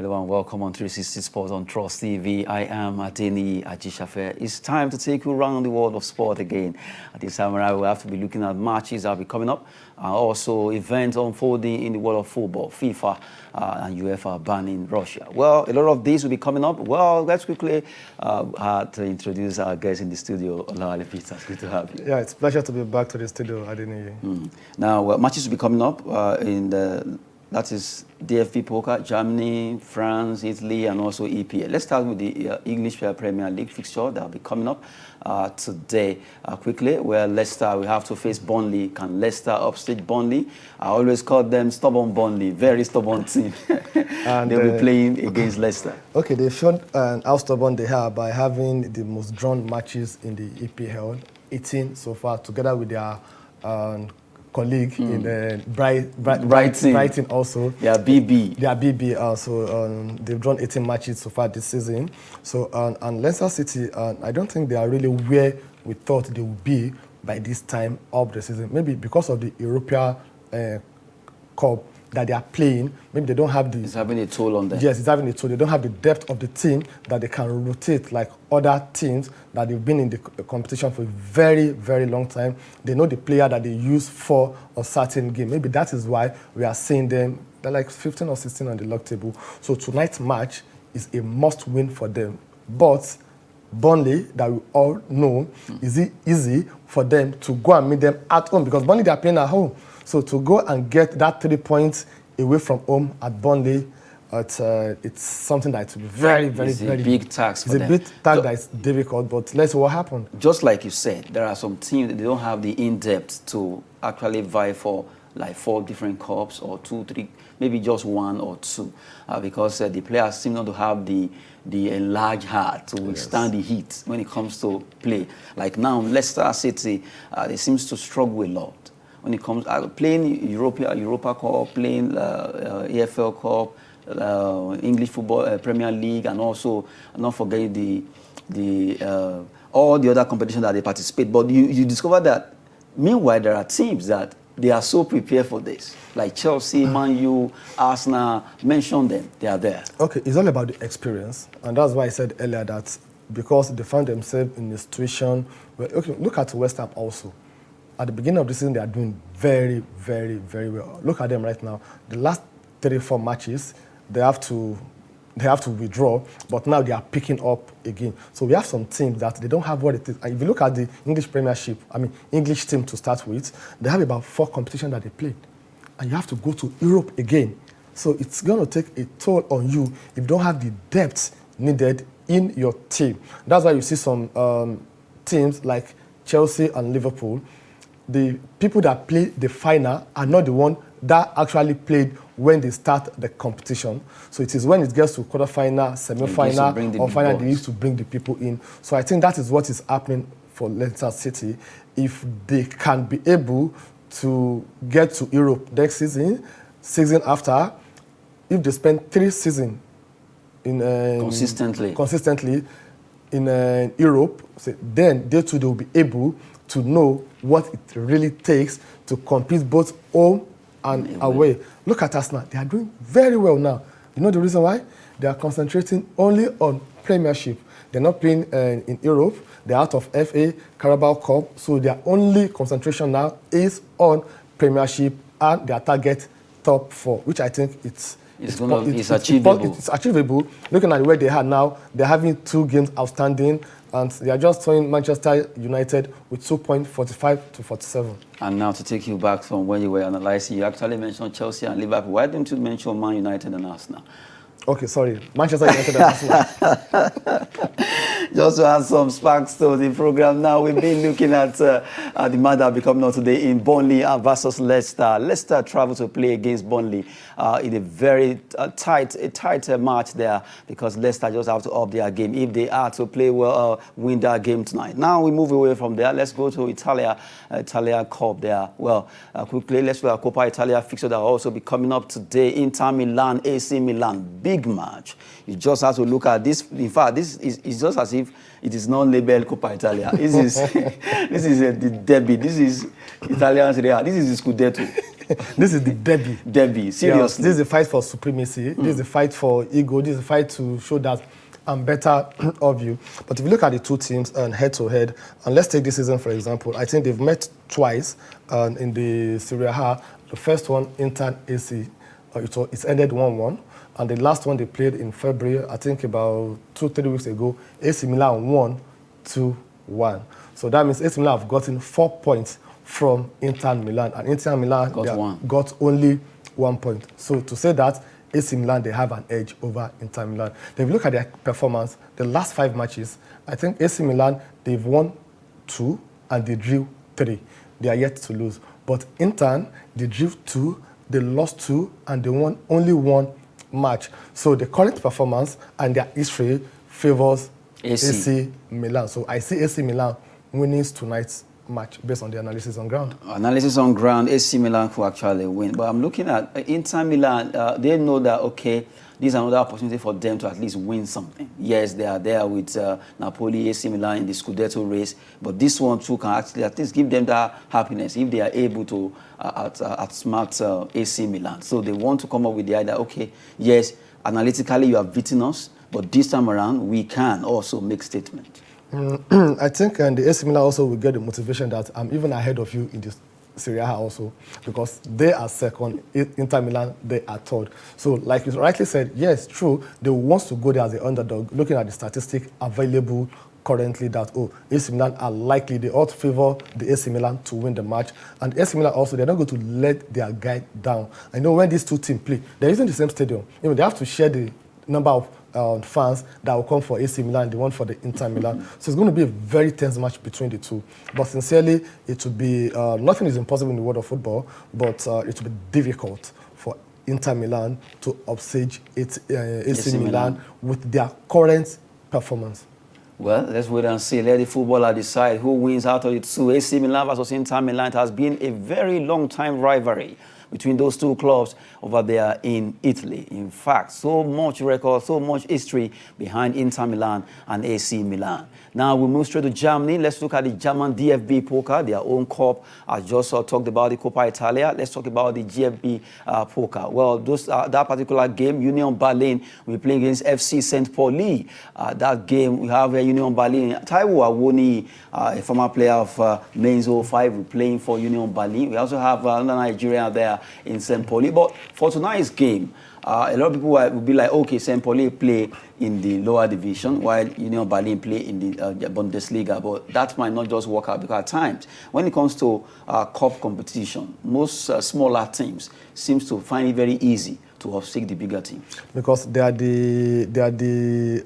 Hello and welcome on 360 Sports on Trust TV. I am Adeni Ajishafe. It's time to take you around the world of sport again. At this time around, we'll have to be looking at matches that will be coming up and also events unfolding in the world of football, FIFA and Uefa banning Russia. Well, a lot of these will be coming up. Well, let's quickly to introduce our guest in the studio, Olawale Peter. It's good to have you. Yeah, it's a pleasure to be back to the studio, Adeni. Now, matches will be coming up that is DFB Poker, Germany, France, Italy, and also EPL. Let's start with the English Premier League fixture that will be coming up today quickly, where Leicester will have to face Burnley. Can Leicester upstage Burnley? I always call them stubborn Burnley, very stubborn team. And they'll be playing against Leicester. Okay, they showed how stubborn they are by having the most drawn matches in the EPL, 18 so far, together with their colleague in Brighton also. They are BB. They are BB also. They've drawn 18 matches so far this season. So, and Leicester City, I don't think they are really where we thought they would be by this time of the season. Maybe because of the Europa Cup that they are playing, maybe they don't have the... It's having a toll on them. Yes, it's having a toll. They don't have the depth of the team that they can rotate like other teams that they've been in the competition for a very, very long time. They know the player that they use for a certain game. Maybe that is why we are seeing them. They're like 15 or 16 on the log table. So tonight's match is a must-win for them. But Burnley, that we all know, is it easy for them to go and meet them at home? Because Burnley, they are playing at home. So to go and get that 3 points away from home at Burnley, it's something that will be very, very, very big task for them. It's a big task that is difficult, but let's see what happens. Just like you said, there are some teams that they don't have the in-depth to actually vie for like 4 different cups or 2, 3, maybe just 1 or 2, because the players seem not to have the enlarged heart to withstand the heat when it comes to play. Like now, Leicester City, they seems to struggle a lot when it comes playing Europa Cup, playing EFL Cup, English Football Premier League, and also not forgetting all the other competitions that they participate. But you discover that meanwhile there are teams that they are so prepared for this, like Chelsea, Man U, Arsenal. Mention them; they are there. Okay, it's all about the experience, and that's why I said earlier that because they find themselves in a situation where, okay, look at West Ham also. At the beginning of the season, they are doing very, very, very well. Look at them right now. The last 3-4 matches, they have to withdraw, but now they are picking up again. So we have some teams that they don't have what it is. And if you look at the English Premiership, English team to start with, they have about 4 competitions that they play. And you have to go to Europe again. So it's going to take a toll on you if you don't have the depth needed in your team. That's why you see some teams like Chelsea and Liverpool. The people that play the final are not the one that actually played when they start the competition. So it is when it gets to quarterfinal, semi-final, or final, they used to bring the people in. So I think that is what is happening for Leicester City. If they can be able to get to Europe next season after, if they spend 3 seasons in consistently in Europe, then they too will be able to know what it really takes to compete both home and away. Look at Arsenal. They are doing very well now. You know the reason why? They are concentrating only on Premiership. They're not playing in Europe. They're out of FA, Carabao Cup. So their only concentration now is on Premiership and their target top 4, which I think it's achievable. It's achievable. Looking at where they are now, they're having 2 games outstanding, and they are just throwing Manchester United with 2 points, 45 to 47. And now to take you back from when you were analyzing, you actually mentioned Chelsea and Liverpool. Why didn't you mention Man United and Arsenal? Okay, sorry. Manchester United and Arsenal. Just to add some sparks to the program now, we've been looking at the match that will be coming out today in Burnley versus Leicester. Leicester travel to play against Burnley in a very tight match there, because Leicester just have to up their game if they are to play well, win that game tonight. Now we move away from there. Let's go to Italia Cup there. Well, quickly, let's look at Coppa Italia fixture that will also be coming up today. Inter Milan, AC Milan. Big match. You just have to look at this. In fact, this is just as if it is non-labeled Coppa Italia. This is the derby. This is Italian Serie A. This is the Scudetto. This is the derby. Derby, seriously. Yeah, this is a fight for supremacy. This is a fight for ego. This is a fight to show that I'm better of you. But if you look at the two teams and head-to-head, and let's take this season, for example, I think they've met twice in the Serie A. The first one, Inter AC, it's ended 1-1. And the last one they played in February, I think about 2-3 weeks ago, AC Milan won 2-1. So that means AC Milan have gotten 4 points from Inter Milan. And Inter Milan got only 1 point. So to say that AC Milan, they have an edge over Inter Milan. If you look at their performance, the last 5 matches, I think AC Milan, they've won 2 and they drew 3. They are yet to lose. But Inter, they drew 2, they lost 2, and they won only 1 match. So the current performance and their history favors AC Milan. So I see AC Milan winning tonight's match based on the analysis on ground. Analysis on ground, AC Milan could actually win. But I'm looking at Inter Milan. They know that, okay, this is another opportunity for them to at least win something. Yes, they are there with Napoli, AC Milan in the Scudetto race. But this one too can actually at least give them that happiness if they are able to outsmart AC Milan. So they want to come up with the idea, okay, yes, analytically you have beaten us, but this time around we can also make statement. I think the AC Milan also will get the motivation that I'm even ahead of you in this Serie A also, because they are second, Inter Milan, they are third. So like you rightly said, yes, true, they want to go there as the underdog, looking at the statistic available currently that, AC Milan are likely, they ought to favor the AC Milan to win the match. And AC Milan also, they're not going to let their guy down. I know when these two teams play, they're using the same stadium. You know, they have to share the number of fans that will come for AC Milan, the one for the Inter Milan. So it's going to be a very tense match between the two. But sincerely, it will be, nothing is impossible in the world of football, but it will be difficult for Inter Milan to upstage AC Milan with their current performance. Well, let's wait and see. Let the footballer decide who wins out of the two. AC Milan versus Inter Milan. It has been a very long time rivalry between those two clubs over there in Italy. In fact, so much record, so much history behind Inter Milan and AC Milan. Now we move straight to Germany. Let's look at the German DFB Pokal, their own cup. I just talked about the Coppa Italia. Let's talk about the GFB Pokal. Well, that particular game, Union Berlin, we play against FC St. Pauli. That game, we have Union Berlin. Taiwo Awoni, a former player of Mainz 05, we're playing for Union Berlin. We also have another Nigerian there in St. Pauli. But for tonight's game, a lot of people will be like, okay, St. Pauli play in the lower division while Union Berlin play in the Bundesliga. But that might not just work out, because at times, when it comes to cup competition, most smaller teams seems to find it very easy to offset the bigger teams, because they are the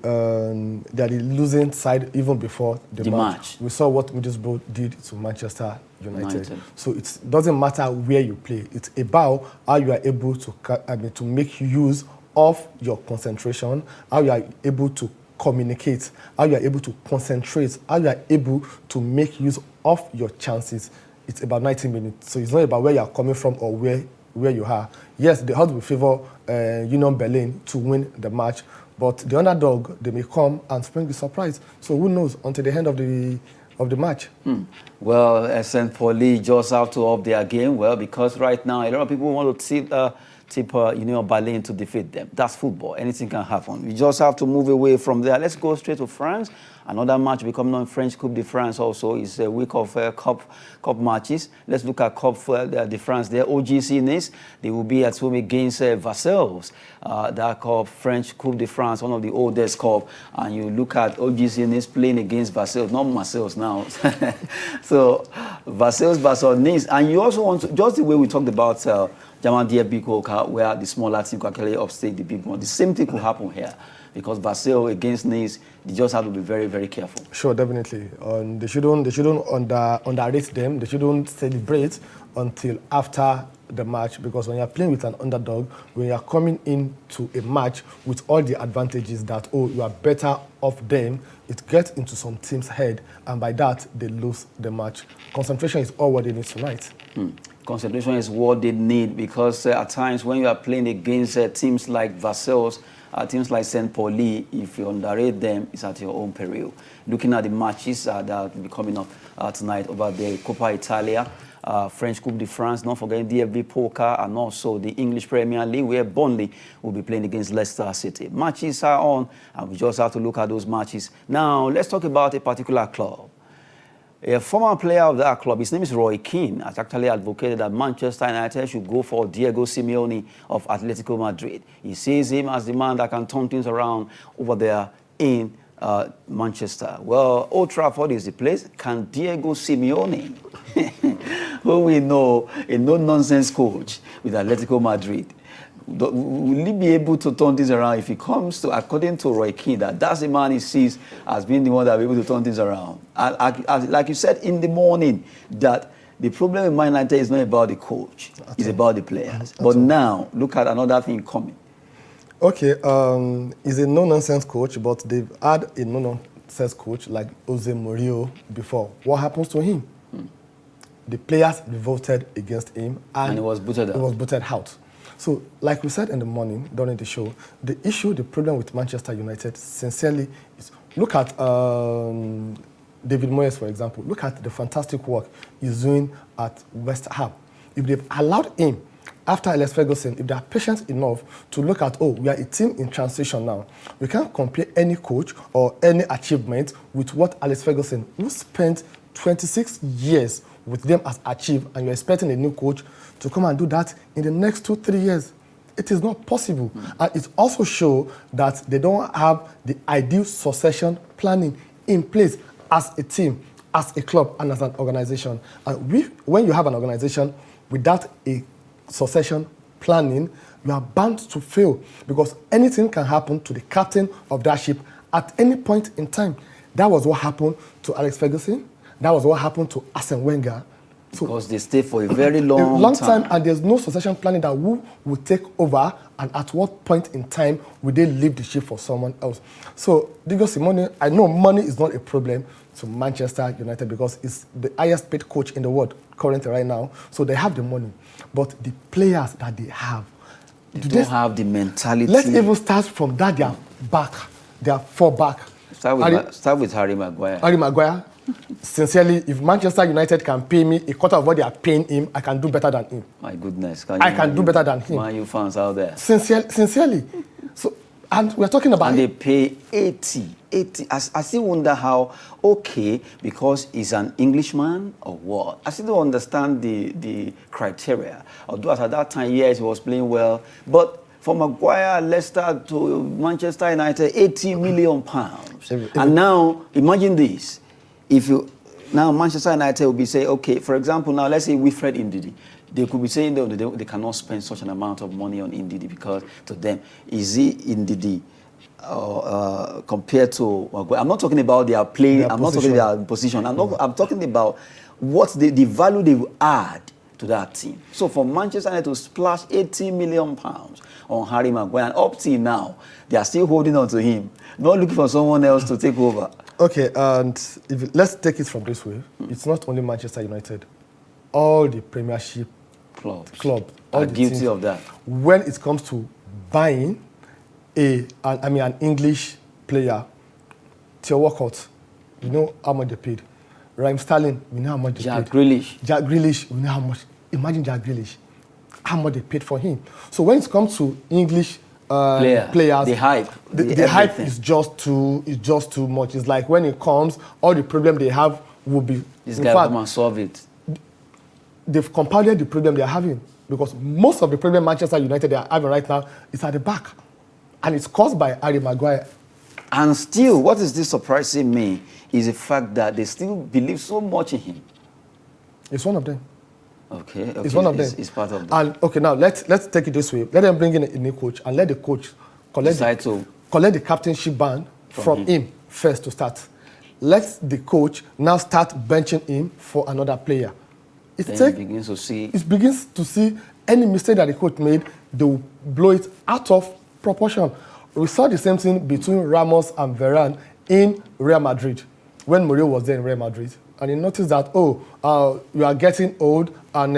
losing side even before the match. We saw what Middlesbrough did to Manchester United. So it doesn't matter where you play. It's about how you are able to make use of your concentration, how you are able to communicate, how you are able to concentrate, how you are able to make use of your chances. It's about 90 minutes. So it's not about where you are coming from or where you are. Yes, the odds will favor Union Berlin to win the match, but the underdog, they may come and spring the surprise. So who knows until the end of the match. Well, St. Pauli just have to up their game, because right now a lot of people want to tip Union Berlin to defeat them. That's football. Anything can happen. We just have to move away from there. Let's go straight to France. Another match becoming on French Coupe de France also is a week of cup matches. Let's look at Coupe de France there. OGC Nice, they will be at home against Versailles. That Cup, French Coupe de France, one of the oldest cup. And you look at OGC Nice playing against Versailles, not Marseille now. So Versailles versus Nice. And you also want to, just the way we talked about German DFB Pokal, where the smaller team could actually upstate the big one. The same thing could happen here, because Versailles against Nice, they just have to be very, very careful. Sure, definitely. They shouldn't underrate them. They shouldn't celebrate until after the match, because when you're playing with an underdog, when you're coming into a match with all the advantages that, you are better off them, it gets into some team's head, and by that, they lose the match. Concentration is all what they need tonight. Concentration is what they need, because at times when you are playing against teams like Versailles, teams like St. Pauli, if you underrate them, it's at your own peril. Looking at the matches that will be coming up tonight over the Coppa Italia, French Coupe de France, not forgetting DFB Poker, and also the English Premier League, where Burnley will be playing against Leicester City. Matches are on, and we just have to look at those matches. Now, let's talk about a particular club. A former player of that club, his name is Roy Keane, has actually advocated that Manchester United should go for Diego Simeone of Atletico Madrid. He sees him as the man that can turn things around over there in Manchester. Well, Old Trafford is the place. Can Diego Simeone, who we know, a no-nonsense coach with Atletico Madrid, will he be able to turn things around if he comes to, according to Roy Keane, that's the man he sees as being the one that will be able to turn things around? And like you said in the morning, that the problem with Man United is not about the coach, it's about the players. But now, look at another thing coming. Okay, he's a no-nonsense coach, but they've had a no-nonsense coach like Jose Mourinho before. What happens to him? The players revolted against him, and he was booted out. He was booted out. So, like we said in the morning during the show, the problem with Manchester United, sincerely, is look at David Moyes, for example. Look at the fantastic work he's doing at West Ham. If they've allowed him, after Alex Ferguson, if they are patient enough to look at, we are a team in transition now. We can't compare any coach or any achievement with what Alex Ferguson, who spent 26 years with them, has achieved, and you're expecting a new coach to come and do that in the next 2-3 years. It is not possible. And it also shows that they don't have the ideal succession planning in place as a team, as a club, and as an organization. And when you have an organization without a succession planning, you are bound to fail, because anything can happen to the captain of that ship at any point in time. That was what happened to Alex Ferguson. That was what happened to Arsene Wenger. Because they stay for a very long time, and there's no succession planning that who will take over, and at what point in time will they leave the ship for someone else. So, Diego Simeone, I know money is not a problem to Manchester United because it's the highest paid coach in the world currently right now. So they have the money, but the players that they have, they don't have the mentality. Let's even start from that. They are four back. Start with Harry Maguire. Harry Maguire. Sincerely, if Manchester United can pay me a quarter of what they are paying him, I can do better than him. My goodness. I can do better than him. Man U fans out there. Sincerely. So, and we're talking about... And they pay 80. I still wonder how, because he's an Englishman or what? I still don't understand the criteria. Although at that time, yes, he was playing well. But from Maguire, Leicester to Manchester United, £80 million. And now, imagine this. Now Manchester United will be saying, for example, now let's say Wilfred Ndidi, they could be saying they cannot spend such an amount of money on Ndidi because to them, is he Ndidi compared to, I'm not talking about their play, I'm not talking about their position, I'm talking about what the value they will add to that team. So for Manchester United to splash £80 million on Harry Maguire, and up till now, they are still holding on to him, not looking for someone else to take over. Okay, and let's take it from this way. It's not only Manchester United. All the Premiership clubs are guilty of that. When it comes to buying an English player, Theo Walcott, we know how much they paid. Raheem Sterling, we know how much they paid. Jack Grealish, we know how much. Imagine Jack Grealish, how much they paid for him. So when it comes to English players, the hype, the hype is just too much. It's like when it comes, all the problem they have will be. This guy come and solve it. They've compounded the problem they are having, because most of the problem Manchester United are having right now is at the back, and it's caused by Harry Maguire. And still, what is this surprising me is the fact that they still believe so much in him. It's one of them. Okay. It's one of them. It's part of them. And now let's take it this way. Let them bring in a new coach and let the coach collect the captainship band from him first to start. Let the coach now start benching him for another player. It begins to see any mistake that the coach made, they will blow it out of proportion. We saw the same thing between Ramos and Varane in Real Madrid when Mourinho was there in Real Madrid. And he noticed that, you are getting old, and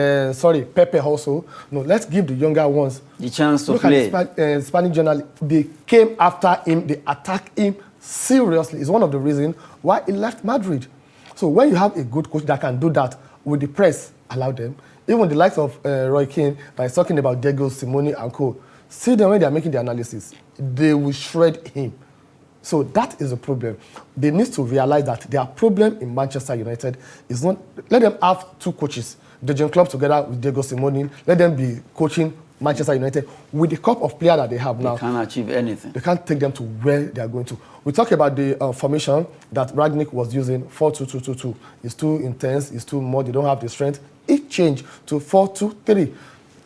Pepe also. No, let's give the younger ones the chance to play. Look at the Spanish journalists. They came after him, they attacked him seriously. It's one of the reasons why he left Madrid. So when you have a good coach that can do that with the press, allow them. Even the likes of Roy Keane that is talking about Diego Simeone and co. See them when they are making the analysis. They will shred him. So that is a problem. They need to realize that their problem in Manchester United is not... Let them have two coaches, Jurgen Klopp together with Diego Simeone. Let them be coaching Manchester United with the crop of players that they have now. They can't achieve anything. They can't take them to where they are going to. We talk about the formation that Rangnick was using, 4-2-2-2-2. It's too intense, it's too much, they don't have the strength. It changed to 4-2-3.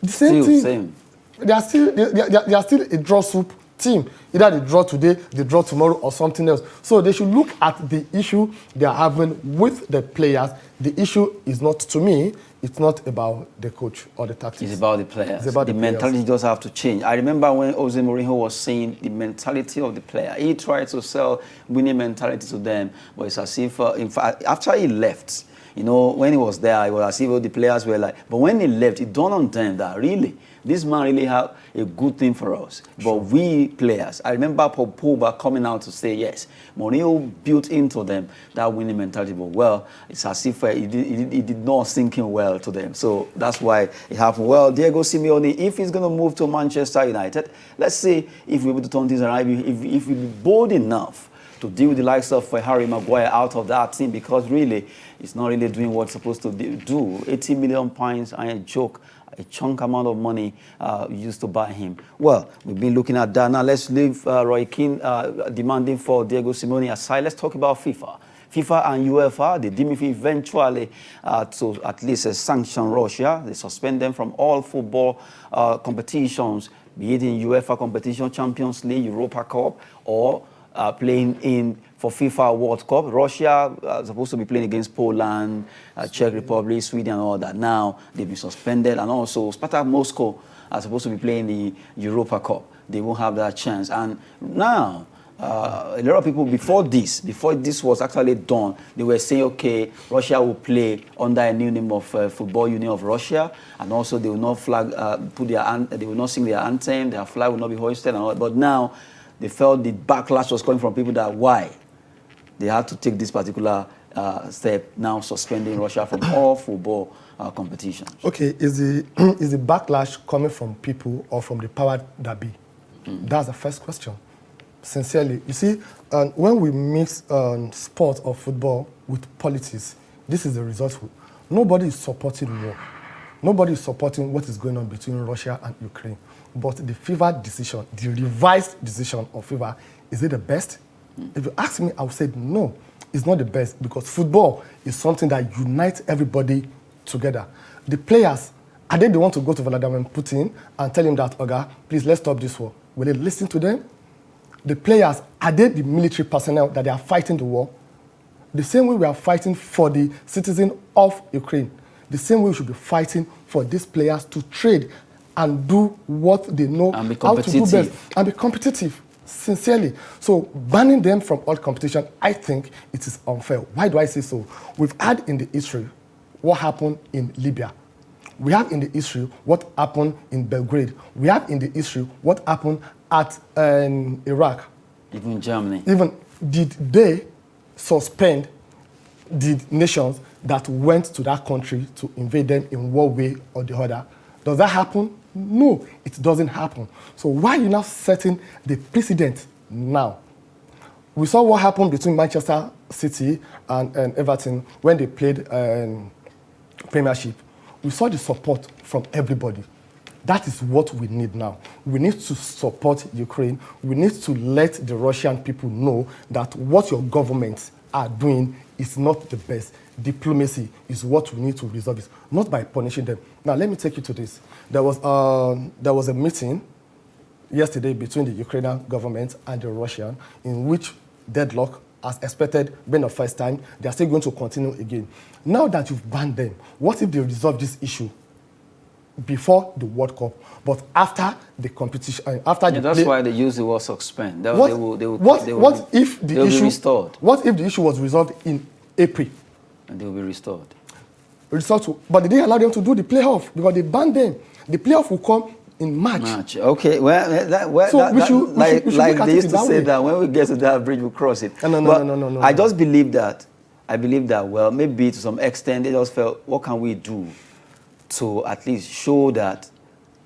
The same thing. Same. They are still a draw soup team. Either they draw today, they draw tomorrow, or something else. So they should look at the issue they are having with the players. The issue is not, to me, it's not about the coach or the tactics. It's about the players. It's about the players. mentality just have to change. I remember when Jose Mourinho was saying the mentality of the player. He tried to sell winning mentality to them, but it's as if, in fact, after he left, when he was there, it was as if the players were like, but when he left, it dawned on them that really, this man really had a good thing for us. But we players, I remember Paul Pogba coming out to say, yes, Mourinho built into them that winning mentality. But well, it's as if it did not sink in well to them. So that's why it happened. Well, Diego Simeone, if he's going to move to Manchester United, let's say if we're able to turn things around, if we're bold enough to deal with the likes of Harry Maguire out of that team, because really, it's not really doing what it's supposed to do. 80 million pounds, I ain't a joke. A chunk amount of money used to buy him. Well, we've been looking at that. Now let's leave Roy Keane demanding for Diego Simeone aside. Let's talk about FIFA. FIFA and UEFA, they deem eventually to at least sanction Russia. They suspend them from all football competitions, be it in UEFA competition, Champions League, Europa Cup, or playing in for FIFA World Cup. Russia supposed to be playing against Poland, Czech Republic, Sweden, and all that. Now they've been suspended, and also Spartak Moscow are supposed to be playing the Europa Cup. They won't have that chance. And now, a lot of people before this was actually done, they were saying, okay, Russia will play under a new name of Football Union of Russia, and also they will not they will not sing their anthem, their flag will not be hoisted, and all. But now they felt the backlash was coming from people that why they had to take this particular step, now suspending Russia from all football competitions. Okay, is the backlash coming from people or from the power that be? That's the first question. Sincerely, you see, when we mix sport or football with politics, this is the result. Nobody is supporting war. Nobody is supporting what is going on between Russia and Ukraine. But the FIFA decision, the revised decision of FIFA, is it the best? If you ask me, I would say no, it's not the best, because football is something that unites everybody together. The players, are they the one to go to Vladimir Putin and tell him that, Oga, please, let's stop this war? Will they listen to them? The players, are they the military personnel that they are fighting the war? The same way we are fighting for the citizens of Ukraine, the same way we should be fighting for these players to trade and do what they know how to do best and be competitive. Sincerely. So banning them from all competition, I think it is unfair. Why do I say so? We've had in the history what happened in Libya. We have in the history what happened in Belgrade. We have in the history what happened at Iraq. Even Germany. Even did they suspend the nations that went to that country to invade them in one way or the other? Does that happen? No, it doesn't happen. So why are you now setting the precedent now? We saw what happened between Manchester City and Everton when they played Premiership. We saw the support from everybody. That is what we need now. We need to support Ukraine. We need to let the Russian people know that what your governments are doing is not the best. Diplomacy is what we need to resolve it, not by punishing them. Now, let me take you to this. There was a meeting yesterday between the Ukrainian government and the Russian in which deadlock, as expected, being the first time, they are still going to continue again. Now that you've banned them, what if they resolve this issue before the World Cup, but after the competition, after the that's why they use the word suspend. What if the issue was resolved in April? And they will be restored. But they didn't allow them to do the playoff because they banned them. The playoff will come in March. Okay, like they used to say that when we get to that bridge, we'll cross it. No. I just believe that. I believe that, well, maybe to some extent, they just felt, what can we do to at least show that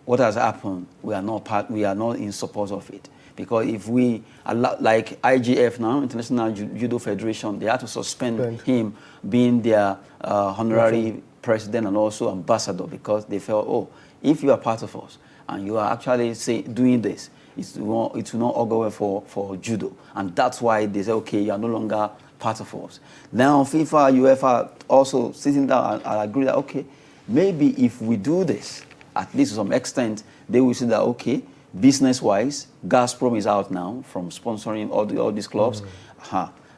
what has happened, we are not in support of it. Because if we allow, like IGF now, International Judo Federation, they had to suspend him being their honorary president and also ambassador, because they felt, oh, if you are part of us and you are actually doing this, it will not augur well for judo. And that's why they say, okay, you are no longer part of us. Now FIFA, UEFA also sitting down and agree that, okay, maybe if we do this, at least to some extent, they will see that, okay, business-wise, Gazprom is out now from sponsoring all these clubs.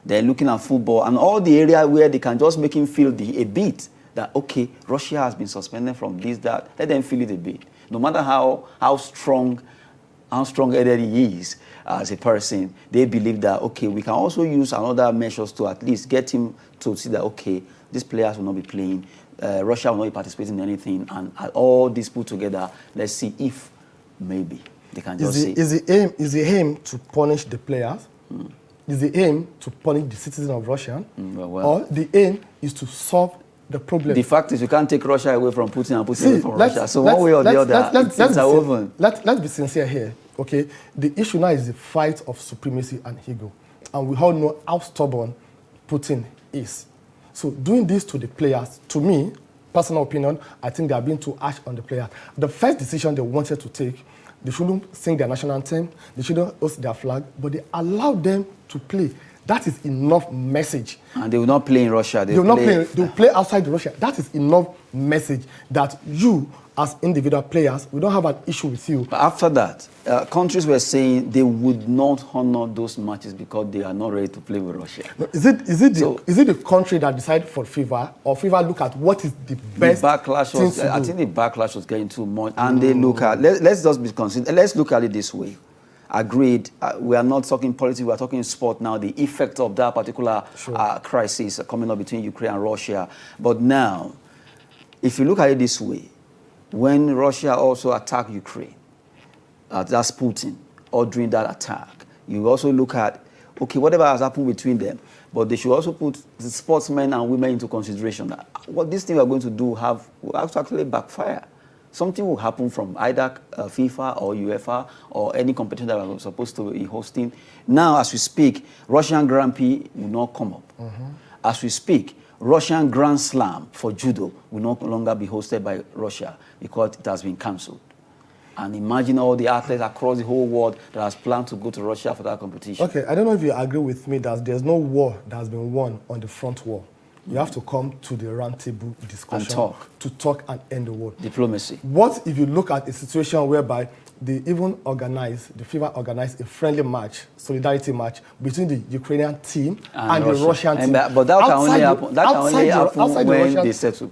They're looking at football and all the area where they can just make him feel a bit that, okay, Russia has been suspended from this, that. Let them feel it a bit. No matter how strong-headed he is as a person, they believe that, okay, we can also use another measures to at least get him to see that, okay, these players will not be playing, Russia will not be participating in anything, and all this put together, let's see if maybe they can just say. Is the aim to punish the players? Is the aim to punish the citizens of Russia? Or the aim is to solve the problem? The fact is, you can't take Russia away from Putin and Putin away from Russia. So one way or the other, it's woven. Let's be sincere here, okay? The issue now is the fight of supremacy and ego. And we all know how stubborn Putin is. So doing this to the players, to me, personal opinion, I think they are being too harsh on the players. The first decision they wanted to take, they shouldn't sing their national anthem, they shouldn't host their flag, but they allowed them to play. That is enough message. And they will not play in Russia. They will play outside Russia. That is enough message that you, as individual players, we don't have an issue with you. But after that, countries were saying they would not honor those matches because they are not ready to play with Russia. No, is it the country that decided for FIFA, or FIFA look at what is the best? I think the backlash was getting too much, and they look at. Let's just be considered. Let's look at it this way. Agreed. We are not talking politics. We are talking sport now. The effect of that particular crisis coming up between Ukraine and Russia. But now, if you look at it this way, when Russia also attacked Ukraine, that's Putin, or during that attack, you also look at, okay, whatever has happened between them, but they should also put the sportsmen and women into consideration. What this thing we are going to do will actually backfire. Something will happen from either FIFA or UEFA or any competition that we're supposed to be hosting. Now, as we speak, Russian Grand Prix will not come up. As we speak, Russian Grand Slam for judo will no longer be hosted by Russia because it has been cancelled. And imagine all the athletes across the whole world that has planned to go to Russia for that competition. Okay, I don't know if you agree with me that there's no war that has been won on the front wall. You have to come to the round table discussion to talk and end the war. Diplomacy. What if you look at a situation whereby the FIFA organized a friendly match, solidarity match between the Ukrainian team and the Russian team? But that can only happen. That can only happen when they settle.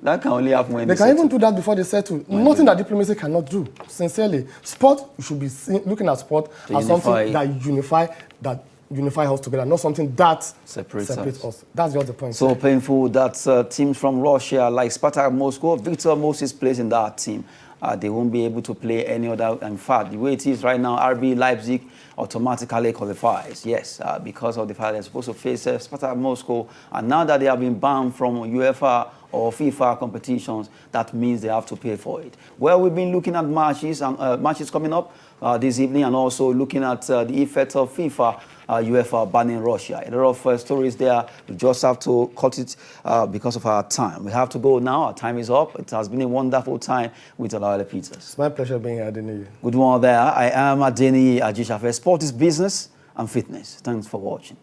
That can only happen when they settle. They can even do that before they settle. Nothing that diplomacy cannot do. Sincerely, sport, you should be looking at sport as something that unify us together, not something that separates us. That's just the point. So painful that teams from Russia like Spartak Moscow, Victor Moses plays in that team. They won't be able to play any other. In fact, the way it is right now, RB Leipzig automatically qualifies. Yes, because of the fact they're supposed to face Spartak Moscow. And now that they have been banned from UEFA or FIFA competitions, that means they have to pay for it. Well, we've been looking at matches coming up this evening, and also looking at the effect of FIFA, UEFA banning Russia. A lot of stories there. We just have to cut it because of our time. We have to go now. Our time is up. It has been a wonderful time with Olawale Peters. It's my pleasure being here, Adeniyi. Good morning there. I am Adeniyi Ajishafe. Sport is business and fitness. Thanks for watching.